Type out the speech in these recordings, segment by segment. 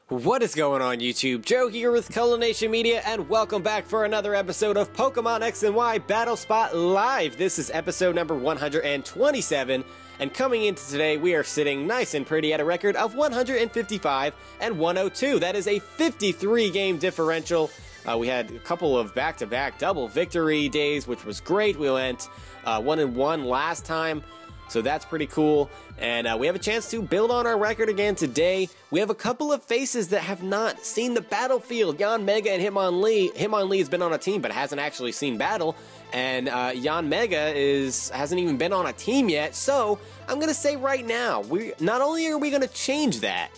What is going on YouTube? Joe here with Culination Media, and welcome back for another episode of Pokemon X and Y Battle Spot Live. This is episode number 127, and coming into today, we are sitting nice and pretty at a record of 155 and 102. That is a 53 game differential. We had a couple of back-to-back double victory days, which was great. We went 1-1 last time. So that's pretty cool, and we have a chance to build on our record again today. We have a couple of faces that have not seen the battlefield. Yanmega and Hitmonlee. Hitmonlee has been on a team but hasn't actually seen battle, and Yanmega hasn't even been on a team yet. So I'm gonna say right now, not only are we gonna change that,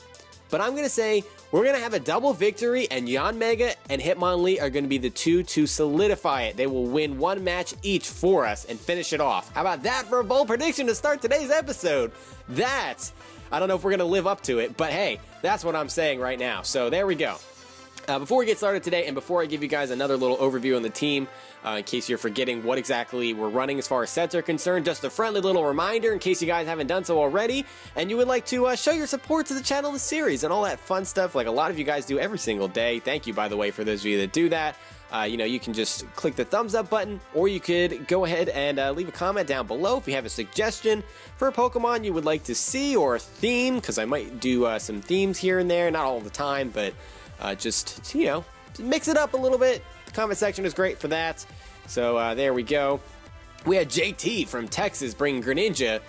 but I'm gonna say we're going to have a double victory, and Yanmega and Hitmonlee are going to be the two to solidify it. They will win one match each for us and finish it off. How about that for a bold prediction to start today's episode? I don't know if we're going to live up to it, but hey, that's what I'm saying right now. So there we go. Before we get started today, and before I give you guys another little overview on the team, in case you're forgetting what exactly we're running as far as sets are concerned, just a friendly little reminder in case you guys haven't done so already, and you would like to show your support to the channel, the series, and all that fun stuff like a lot of you guys do every single day. Thank you, by the way, for those of you that do that. You can just click the thumbs up button, or you could go ahead and leave a comment down below if you have a suggestion for a Pokemon you would like to see, or a theme, because I might do some themes here and there, not all the time, but just mix it up a little bit. The comment section is great for that. So there we go. We had JT from Texas bringing Greninja,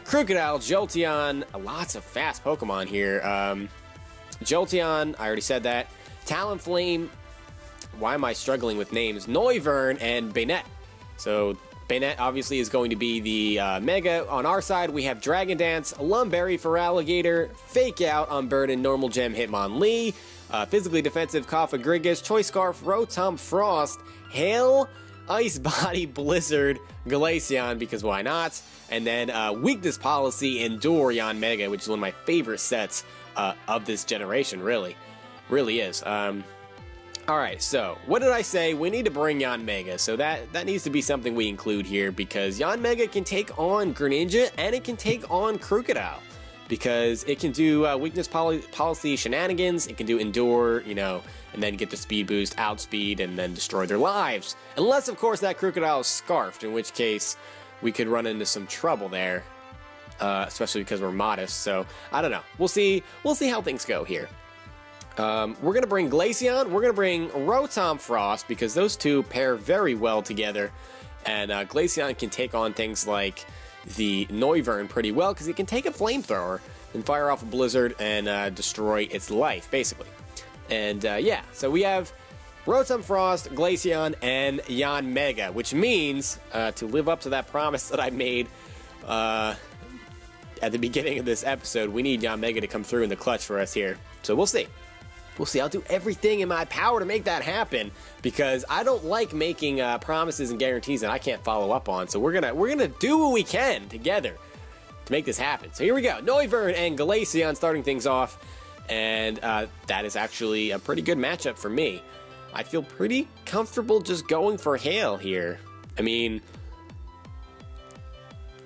Crocodile, Jolteon, lots of fast Pokemon here. Jolteon, I already said that. Talonflame, why am I struggling with names? Noivern and Banette. So Banette obviously is going to be the Mega. On our side, we have Dragon Dance, Lumberry for Alligator, Fake Out on Bird and Normal Gem Hitmonlee, Physically Defensive Cofagrigus, Choice Scarf, Rotom Frost, Hail, Ice Body, Blizzard, Glaceon, because why not? And then Weakness Policy, Endure Yanmega, which is one of my favorite sets of this generation, really is. Alright, so, what did I say? We need to bring Yanmega, so that needs to be something we include here, because Yanmega can take on Greninja, and it can take on Crocodile, because it can do Weakness Policy shenanigans, it can do Endure, and then get the speed boost, outspeed, and then destroy their lives. Unless, of course, that Crocodile is Scarfed, in which case we could run into some trouble there, especially because we're modest, so I don't know. We'll see how things go here. We're going to bring Glaceon, we're going to bring Rotom Frost, because those two pair very well together, and Glaceon can take on things like the Noivern pretty well, because it can take a flamethrower and fire off a blizzard and destroy its life, basically. And yeah, so we have Rotom Frost, Glaceon, and Yanmega, which means, to live up to that promise that I made at the beginning of this episode, we need Yanmega to come through in the clutch for us here. So we'll see. We'll see. I'll do everything in my power to make that happen, because I don't like making promises and guarantees that I can't follow up on. So we're gonna do what we can together to make this happen. So here we go. Noivern and Glaceon starting things off, and that is actually a pretty good matchup for me. I feel pretty comfortable just going for Hail here. I mean,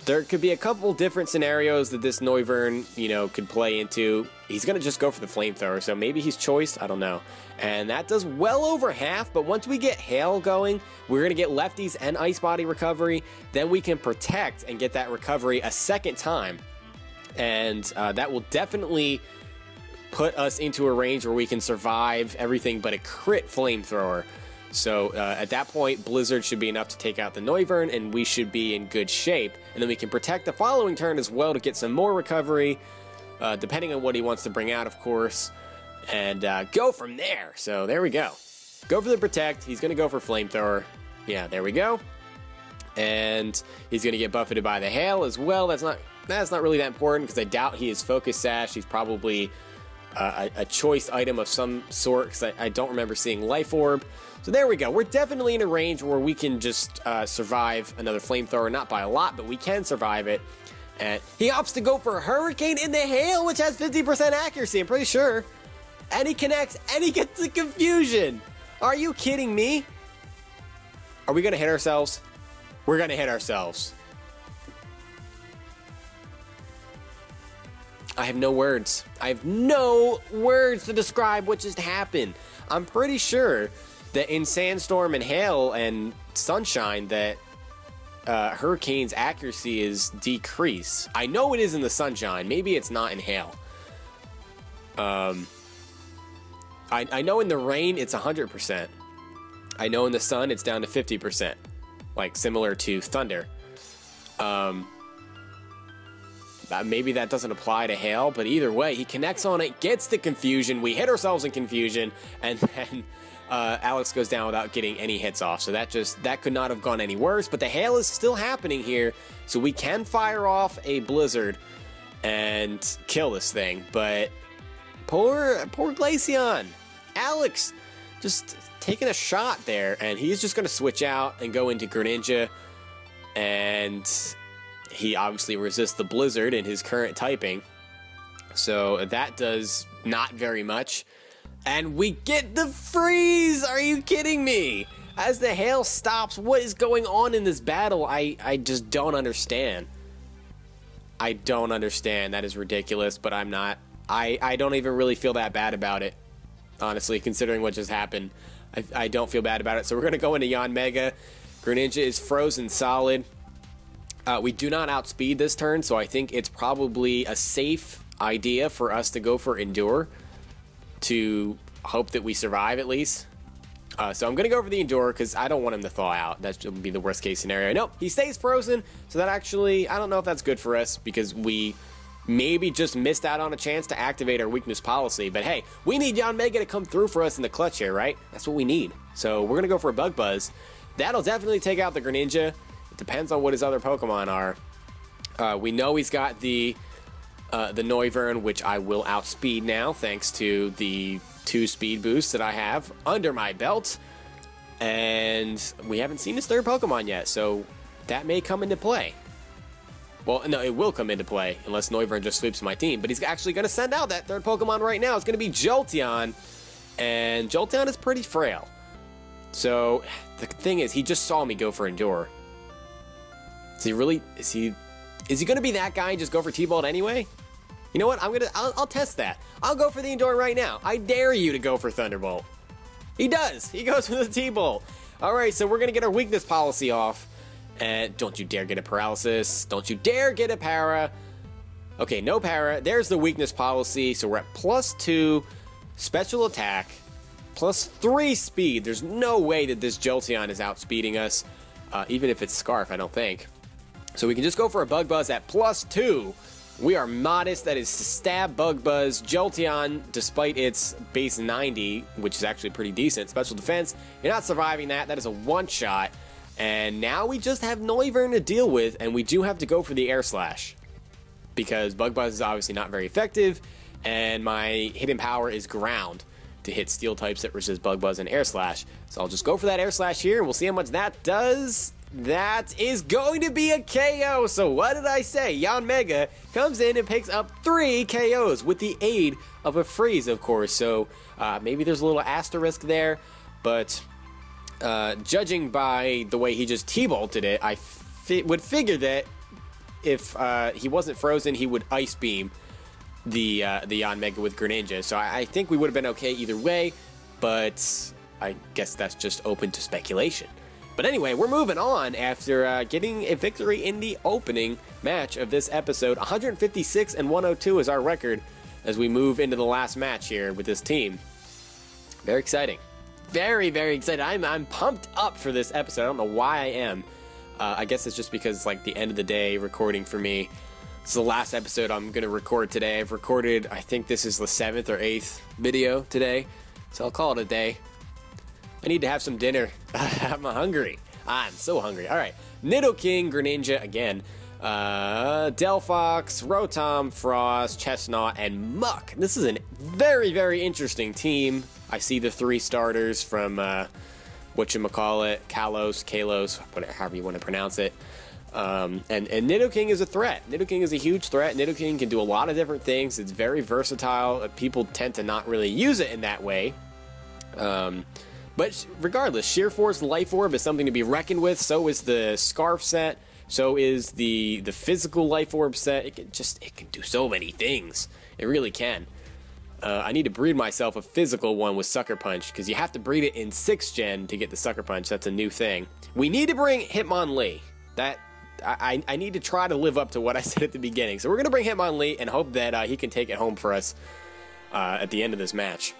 there could be a couple different scenarios that this Noivern, could play into. He's going to just go for the flamethrower, so maybe he's choiced, I don't know. And that does well over half, but once we get Hail going, we're going to get Lefties and Ice Body recovery. Then we can protect and get that recovery a second time. And that will definitely put us into a range where we can survive everything but a crit flamethrower. So at that point, Blizzard should be enough to take out the Noivern, and we should be in good shape. And then we can protect the following turn as well to get some more recovery, depending on what he wants to bring out, of course, and go from there. So there we go. Go for the Protect. He's going to go for Flamethrower. Yeah, there we go. And he's going to get buffeted by the Hail as well. That's not really that important, because I doubt he is Focus Sash. He's probably a choice item of some sort, because I don't remember seeing Life Orb. So there we go. We're definitely in a range where we can just survive another Flamethrower. Not by a lot, but we can survive it. And he opts to go for a Hurricane in the Hail, which has 50% accuracy, I'm pretty sure. And he connects, and he gets the Confusion. Are you kidding me? Are we going to hit ourselves? We're going to hit ourselves. I have no words. I have no words to describe what just happened. I'm pretty sure that in Sandstorm and Hail and Sunshine that Hurricane's accuracy is decreased. I know it is in the Sunshine. Maybe it's not in Hail. I know in the Rain it's 100%. I know in the Sun it's down to 50%. Like similar to Thunder. Maybe that doesn't apply to Hail, but either way, he connects on it, gets the confusion. We hit ourselves in confusion, and then Alex goes down without getting any hits off. So that could not have gone any worse, but the Hail is still happening here, so we can fire off a Blizzard and kill this thing. But poor Glaceon. Alex just taking a shot there, and he's just going to switch out and go into Greninja, and he obviously resists the Blizzard in his current typing, so that does not very much. And we get the freeze! Are you kidding me? As the Hail stops, what is going on in this battle? I just don't understand. I don't understand. That is ridiculous, but I'm not. I don't even really feel that bad about it, honestly, considering what just happened. I don't feel bad about it. So we're going to go into Yanmega. Greninja is frozen solid. We do not outspeed this turn, so I think it's probably a safe idea for us to go for Endure to hope that we survive at least. So I'm going to go for the Endure because I don't want him to thaw out. That would be the worst case scenario. Nope, he stays frozen, so that actually, I don't know if that's good for us because we maybe just missed out on a chance to activate our weakness policy. But hey, we need Yanmega to come through for us in the clutch here, right? That's what we need. So we're going to go for a Bug Buzz. That'll definitely take out the Greninja. It depends on what his other Pokemon are. We know he's got the Noivern, which I will outspeed now thanks to the 2 speed boosts that I have under my belt. And we haven't seen his third Pokemon yet, so that may come into play. Well, no, it will come into play unless Noivern just sweeps my team. But he's actually going to send out that third Pokemon right now. It's going to be Jolteon, and Jolteon is pretty frail. So the thing is, he just saw me go for Endure. Is he really? Is he going to be that guy and just go for T-Bolt anyway? You know what? I'll test that. I'll go for the Endure right now. I dare you to go for Thunderbolt. He does. He goes for the T-Bolt. All right, so we're going to get our weakness policy off. And don't you dare get a paralysis. Don't you dare get a para. Okay, no para. There's the weakness policy. So we're at +2 special attack, +3 speed. There's no way that this Jolteon is outspeeding us, even if it's Scarf, I don't think. So we can just go for a Bug Buzz at +2. We are modest. That is Stab, Bug Buzz. Jolteon, despite its base 90, which is actually pretty decent, special defense, you're not surviving that. That is a one-shot. And now we just have Noivern to deal with, and we do have to go for the Air Slash. Because Bug Buzz is obviously not very effective, and my hidden power is Ground to hit Steel types that resist Bug Buzz and Air Slash. So I'll just go for that Air Slash here, and we'll see how much that does. That is going to be a KO! So what did I say? Yanmega comes in and picks up 3 KOs with the aid of a freeze, of course. So maybe there's a little asterisk there, but judging by the way he just T-bolted it, I would figure that if he wasn't frozen, he would Ice Beam the Yanmega with Greninja. So I think we would have been okay either way, but I guess that's just open to speculation. But anyway, we're moving on after getting a victory in the opening match of this episode. 156 and 102 is our record as we move into the last match here with this team. Very exciting. Very, very excited. I'm pumped up for this episode. I don't know why I am. I guess it's just because it's like the end of the day recording for me. It's the last episode I'm going to record today. I've recorded, I think this is the 7th or 8th video today. So I'll call it a day. I need to have some dinner. I'm hungry. I'm so hungry. All right. Nidoking, Greninja again. Delphox, Rotom, Frost, Chestnut, and Muck. This is a very, very interesting team. I see the 3 starters from whatchamacallit, Kalos, whatever, however you want to pronounce it. And Nidoking is a threat. Nidoking is a huge threat. Nidoking can do a lot of different things. It's very versatile. People tend to not really use it in that way. But regardless, Sheer Force Life Orb is something to be reckoned with. So is the Scarf set. So is the physical life orb set. It can do so many things. It really can. I need to breed myself a physical one with Sucker Punch, because you have to breed it in 6th gen to get the Sucker Punch. That's a new thing. We need to bring Hitmonlee. I need to try to live up to what I said at the beginning. So we're going to bring Hitmonlee and hope that he can take it home for us at the end of this match.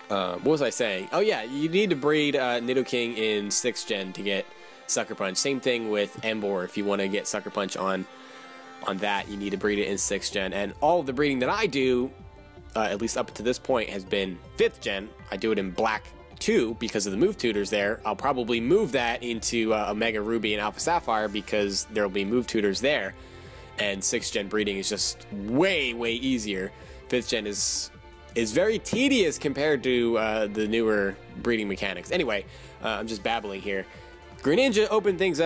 What was I saying? Oh yeah, you need to breed Nidoking in 6th gen to get Sucker Punch. Same thing with Emboar. If you want to get Sucker Punch on that, you need to breed it in 6th gen. And all of the breeding that I do, at least up to this point, has been 5th gen. I do it in Black 2 because of the move tutors there. I'll probably move that into Omega Ruby and Alpha Sapphire because there will be move tutors there. And 6th gen breeding is just way easier. 5th gen is very tedious compared to the newer breeding mechanics. Anyway, I'm just babbling here. Greninja opens things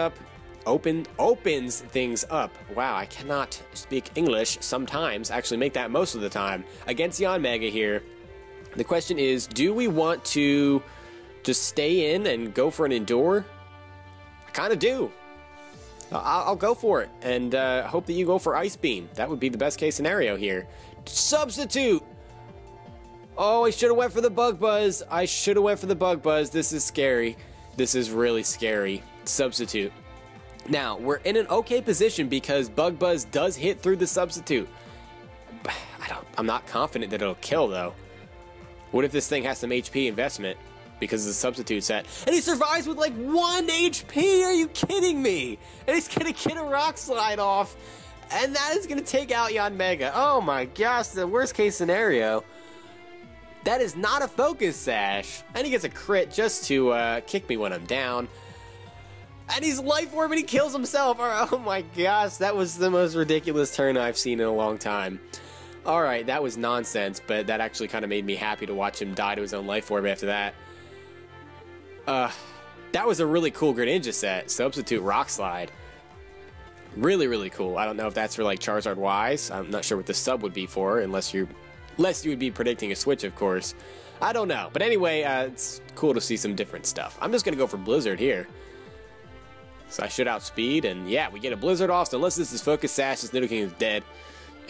up. Wow, I cannot speak English sometimes. Actually, make that most of the time. Against Yanmega here. The question is, do we want to just stay in and go for an Endure? I kind of do. I'll go for it, and hope that you go for Ice Beam. That would be the best case scenario here. Substitute! Oh, I should have went for the Bug Buzz. This is scary. This is really scary. Substitute. Now, we're in an okay position because Bug Buzz does hit through the substitute. I'm not confident that it'll kill, though. What if this thing has some HP investment because of the substitute set? And he survives with like 1 HP? Are you kidding me? And he's gonna get a Rock Slide off, and that is gonna take out Yanmega. Oh my gosh, the worst case scenario. That is not a Focus Sash. And he gets a crit just to kick me when I'm down. And he's Life Orb and he kills himself. Oh my gosh, that was the most ridiculous turn I've seen in a long time. Alright, that was nonsense, but that actually kind of made me happy to watch him die to his own Life Orb after that. That was a really cool Greninja set. Substitute Rock Slide. Really cool. I don't know if that's for like Charizard Wise. I'm not sure what the sub would be for, unless you would be predicting a switch, of course. I don't know. But anyway, it's cool to see some different stuff. I'm just going to go for Blizzard here. So I should outspeed, and yeah, we get a Blizzard off, so unless this is Focus Sash, this Nidoking is dead.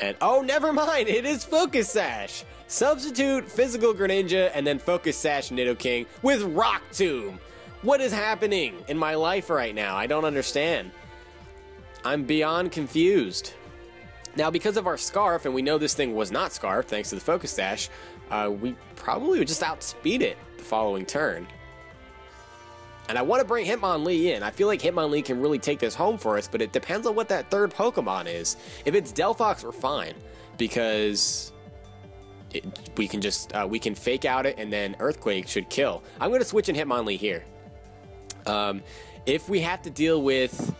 And, oh, never mind, it is Focus Sash! Substitute Physical Greninja, and then Focus Sash Nidoking with Rock Tomb! What is happening in my life right now? I don't understand. I'm beyond confused. Now, because of our Scarf, and we know this thing was not Scarf, thanks to the Focus Sash, we probably would just outspeed it the following turn. And I want to bring Hitmonlee in. I feel like Hitmonlee can really take this home for us, but it depends on what that third Pokemon is. If it's Delphox, we're fine, because we can fake out it, and then Earthquake should kill. I'm going to switch in Hitmonlee here. If we have to deal with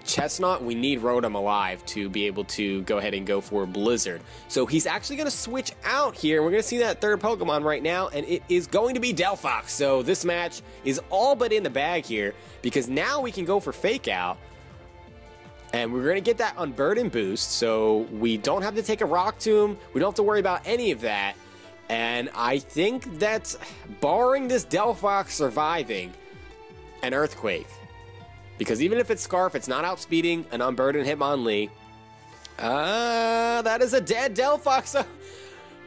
Chestnut, we need Rotom alive to be able to go ahead and go for Blizzard. So he's actually going to switch out here. We're going to see that third Pokemon right now, and it is going to be Delphox. So this match is all but in the bag here, because now we can go for Fake Out. And we're going to get that Unburden boost, so we don't have to take a Rock Tomb. We don't have to worry about any of that. And I think that's, barring this Delphox surviving an Earthquake, because even if it's Scarf, it's not outspeeding an Unburden Hitmonlee. That is a dead Delphox. So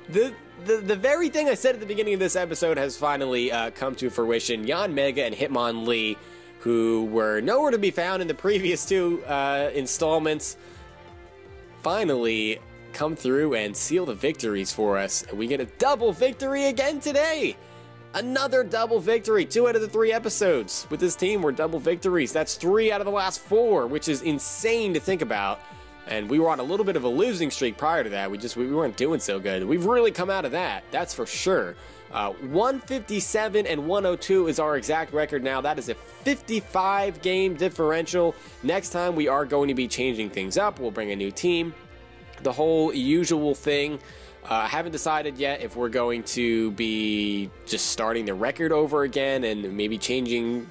the very thing I said at the beginning of this episode has finally come to fruition. Yanmega and Hitmonlee, who were nowhere to be found in the previous two installments, finally come through and seal the victories for us. And we get a double victory again today. Another double victory. 2 out of the 3 episodes with this team were double victories. That's 3 out of the last 4, which is insane to think about. And we were on a little bit of a losing streak prior to that. We weren't doing so good. We've really come out of that. That's for sure. 157 and 102 is our exact record now. That is a 55 game differential. Next time we are going to be changing things up. We'll bring a new team. The whole usual thing. I haven't decided yet if we're going to be just starting the record over again and maybe changing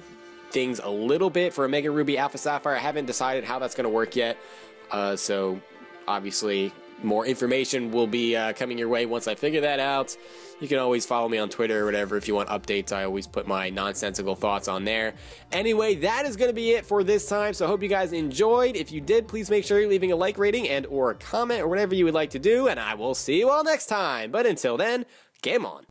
things a little bit for Omega Ruby Alpha Sapphire. I haven't decided how that's going to work yet. So obviously more information will be coming your way once I figure that out. You can always follow me on Twitter or whatever if you want updates. I always put my nonsensical thoughts on there. Anyway, that is going to be it for this time, so I hope you guys enjoyed. If you did, please make sure you're leaving a like rating and or a comment or whatever you would like to do, and I will see you all next time. But until then, game on.